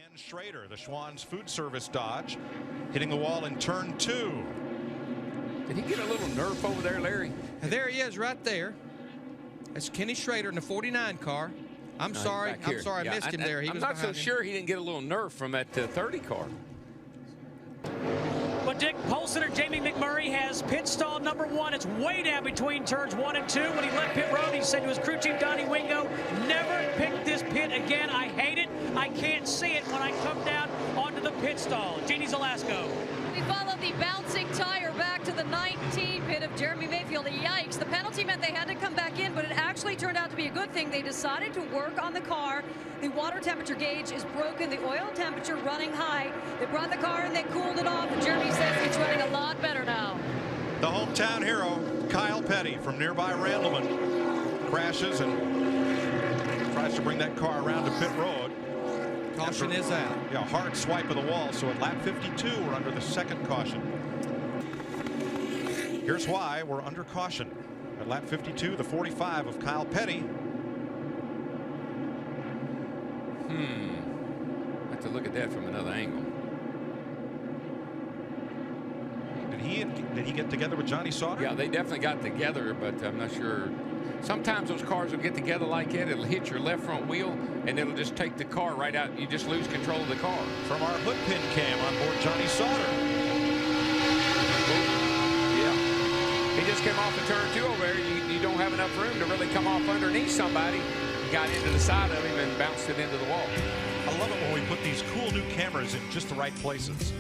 Ken Schrader, the Schwann's Food Service Dodge, hitting the wall in turn 2. Did he get a little nerf over there, Larry? And there he is right there. That's Kenny Schrader in the 49 car. I'm sorry I missed him there. I'm not so sure he didn't get a little nerf from that 30 car. But Dick, pole sitter Jamie McMurray has pit stall number 1. It's way down between turns 1 and 2. When he left pit road, he said to his crew chief, Donnie Wingo, never pick this pit again. I hate it. I can't see it when I come down onto the pit stall. Jeannie Zelasco. We followed the bouncing tire back to the 19 pit of Jeremy Mayfield. Yikes. The penalty meant they had to come back in, but it actually turned out to be a good thing. They decided to work on the car. The water temperature gauge is broken, the oil temperature running high. They brought the car in, they cooled it off, and Jeremy says it's running a lot better now. The hometown hero, Kyle Petty from nearby Randleman, crashes and tries to bring that car around to pit road. Caution is out. Yeah, hard swipe of the wall. So at lap 52, we're under the second caution. Here's why we're under caution. At lap 52, the 45 of Kyle Petty. I have to look at that from another angle. Did he get together with Johnny Sauter? Yeah, they definitely got together, but I'm not sure. Sometimes those cars will get together like that. It'll hit your left front wheel, and it'll just take the car right out. You just lose control of the car. From our hood pin cam on board Johnny Sauter. Yeah. He just came off of turn 2 over there. You don't have enough room to really come off underneath somebody. He got into the side of him and bounced it into the wall. I love it when we put these cool new cameras in just the right places.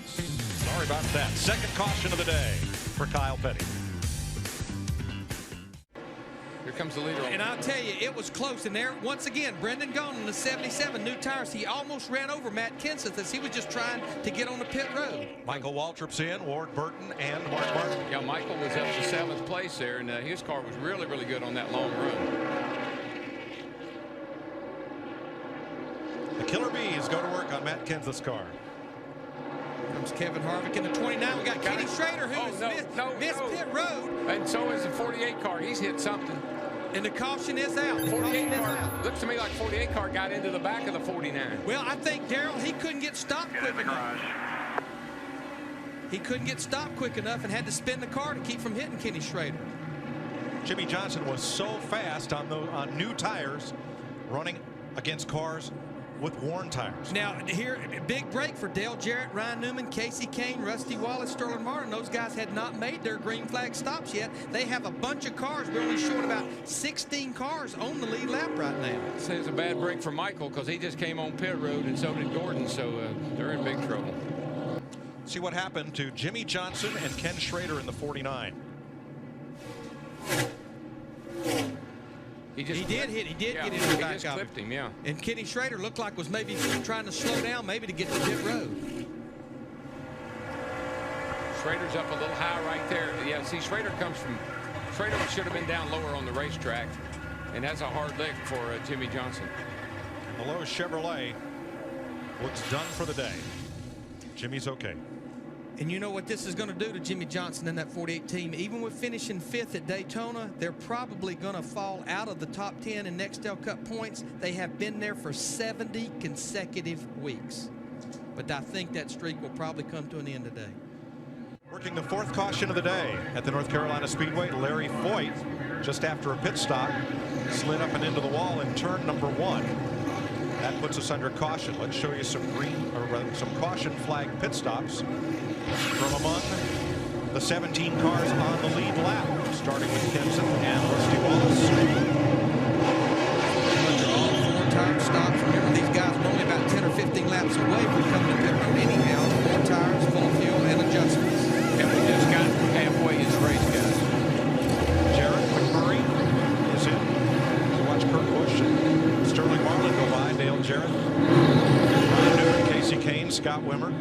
Sorry about that. Second caution of the day for Kyle Petty. Here comes the leader. And I'll tell you, it was close. And there, once again, Brendan Gaughan in the 77 new tires. He almost ran over Matt Kenseth as he was just trying to get on the pit road. Michael Waltrip's in, Ward Burton, and Mark Martin. Yeah, Michael was up to 7th place there, and his car was really, really good on that long run. The Killer Bees go to work on Matt Kenseth's car. Comes Kevin Harvick in the 29. We got Kenny Schrader, who has missed pit road. And so is the 48 car. He's hit something. And the caution is out. The 48 car looks to me like 48 car got into the back of the 49. Well, I think, Darrell, he couldn't get stopped quick enough. He couldn't get stopped quick enough and had to spin the car to keep from hitting Kenny Schrader. Jimmy Johnson was so fast on new tires, running against cars with worn tires. Now, here, big break for Dale Jarrett, Ryan Newman, Casey Kane, Rusty Wallace, Sterling Martin. Those guys had not made their green flag stops yet. They have a bunch of cars. We're only short about 16 cars on the lead lap right now. So it's a bad break for Michael because he just came on pit road, and so did Gordon, so they're in big trouble. See what happened to Jimmy Johnson and Ken Schrader in the 49. He did get into the back of clipped him, yeah. And Kenny Schrader looked like was maybe trying to slow down, maybe to get to pit road. Schrader's up a little high right there. Yeah, see, Schrader should have been down lower on the racetrack, and that's a hard lick for Jimmy Johnson. The Lowe's Chevrolet looks done for the day. Jimmy's okay. And you know what this is going to do to Jimmy Johnson and that 48 team? Even with finishing 5th at Daytona, they're probably going to fall out of the top 10 in Nextel Cup points. They have been there for 70 consecutive weeks. But I think that streak will probably come to an end today. Working the 4th caution of the day at the North Carolina Speedway, Larry Foyt, just after a pit stop, slid up and into the wall in turn number 1. That puts us under caution. Let's show you some some caution flag pit stops from among the 17 cars on the lead lap, starting with Kenseth and Rusty Wallace. All 4-time stops. Remember, these guys are only about 10 or 15 laps away from coming to pit road anyhow. 4 tires, full of fuel, and adjustments. And we just got halfway in the race, guys. Jarrett McMurray is in. So watch Kurt Busch and Sterling Marlin go by. Dale Jarrett, Ryan Newman, Casey Kane, Scott Wimmer.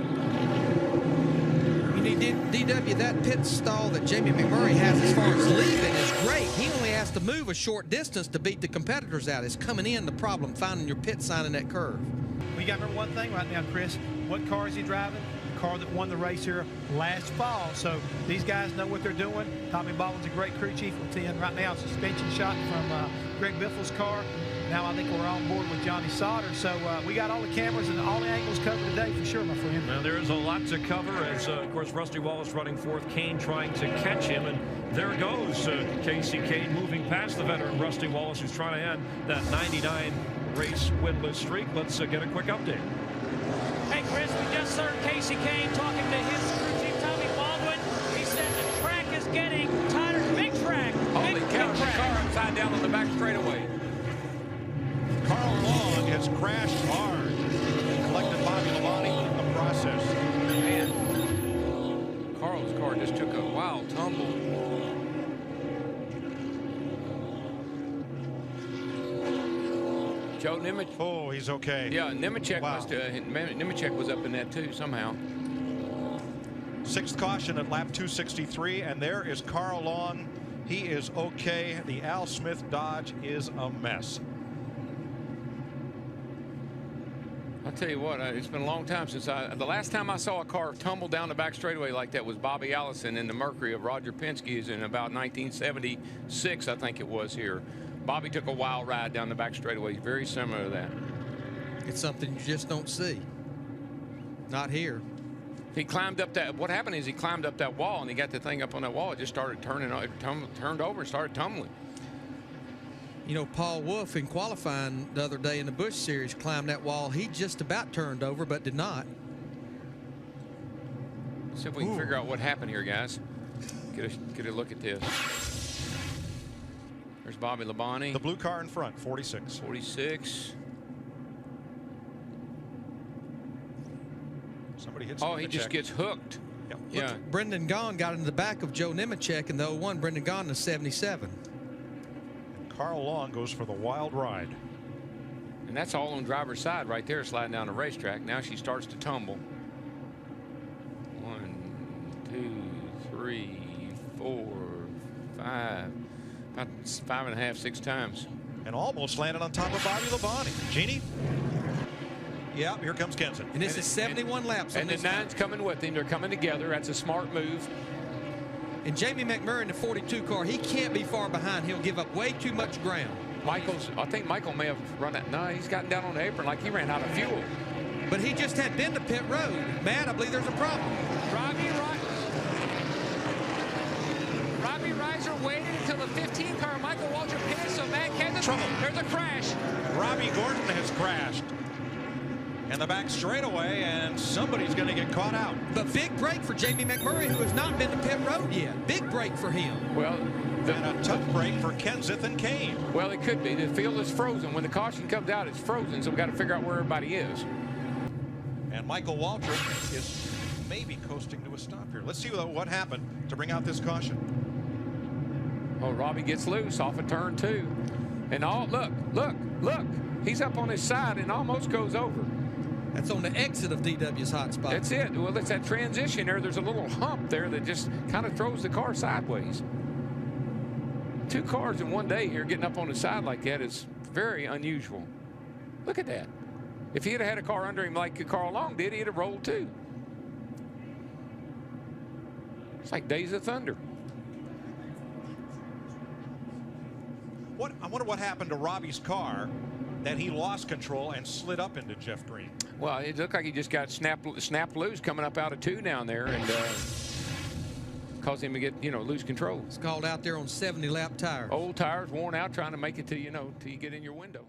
DW, that pit stall that Jamie McMurray has as far as leaving is great. He only has to move a short distance to beat the competitors out. It's coming in the problem, finding your pit sign in that curve. We got to remember one thing right now, Chris. What car is he driving? The car that won the race here last fall. So these guys know what they're doing. Tommy Baldwin's a great crew chief. We'll tell you right now, suspension shot from Greg Biffle's car. now I think we're on board with Johnny Sauter. So we got all the cameras and all the angles covered today for sure, my friend. Now there is a lot to cover as, of course, Rusty Wallace running fourth, Kane trying to catch him, and there goes Casey Kane moving past the veteran Rusty Wallace, who's trying to end that 99 race winless streak. Let's get a quick update. Hey, Chris, we just heard Casey Kane talking to his crew chief, Tommy Baldwin. He said the track is getting tighter. Big track. Holy cow, the car upside down on the back straightaway. Carl Long has crashed hard. He collected Bobby Labonte in the process. Man, Carl's car just took a wild tumble. Joe Nemechek. Oh, he's okay. Yeah, Nemechek Wow. Nemechek was up in that too somehow. Sixth caution at lap 263, and there is Carl Long. He is okay. The Al Smith Dodge is a mess. I'll tell you what, it's been a long time since the last time I saw a car tumble down the back straightaway like that was Bobby Allison in the Mercury of Roger Penske's in about 1976, I think it was here. Bobby took a wild ride down the back straightaway, very similar to that. It's something you just don't see. Not here. He climbed up that. What happened is he climbed up that wall and he got the thing up on that wall. It just started turned over and started tumbling. You know, Paul Wolf in qualifying the other day in the Busch Series climbed that wall. He just about turned over, but did not. Let's see if we can figure out what happened here, guys. Get a look at this. There's Bobby Labonte. The blue car in front, 46. 46. Somebody hits. Oh, he just gets hooked. Yep. Yeah. Brendan Gaughan got into the back of Joe Nemechek in the 01. Brendan Gaughan in 77. Carl Long goes for the wild ride. And that's all on driver's side right there, sliding down the racetrack. Now she starts to tumble. 1, 2, 3, 4, 5. About 5.5, 6 times. And almost landed on top of Bobby Labonte. Jeannie? Yeah, here comes Kenson. And this is 71 laps. And the 9's coming with him. They're coming together. That's a smart move. And Jamie McMurray in the 42 car, he can't be far behind. He'll give up way too much ground. I think Michael may have run that. No, he's gotten down on the apron like he ran out of fuel. But he just had been to pit road. Matt, I believe there's a problem. Robbie Reiser waited until the 15 car. Michael Waltrip hit, so Matt Kenseth, Trouble. there's a crash. Robbie Gordon has crashed. And the back straightaway, and somebody's going to get caught out. But big break for Jamie McMurray, who has not been to pit road yet. Big break for him. Well, And a tough break for Kenseth and Kane. well, it could be. The field is frozen. When the caution comes out, it's frozen, so we've got to figure out where everybody is. And Michael Waltrip is maybe coasting to a stop here. Let's see what happened to bring out this caution. Oh, Robbie gets loose off of turn 2. And look. He's up on his side and almost goes over. That's on the exit of DW's hot spot. That's it. Well, it's that transition there. There's a little hump there that just kind of throws the car sideways. 2 cars in one day here getting up on the side like that is very unusual. Look at that. If he had had a car under him like Carl Long did, he'd have rolled too. It's like Days of Thunder. I wonder what happened to Robbie's car that he lost control and slid up into Jeff Green. Well, it looked like he just got snapped loose coming up out of 2 down there and caused him to get, lose control. It's called out there on 70 lap tires. Old tires worn out trying to make it to, till you get in your window.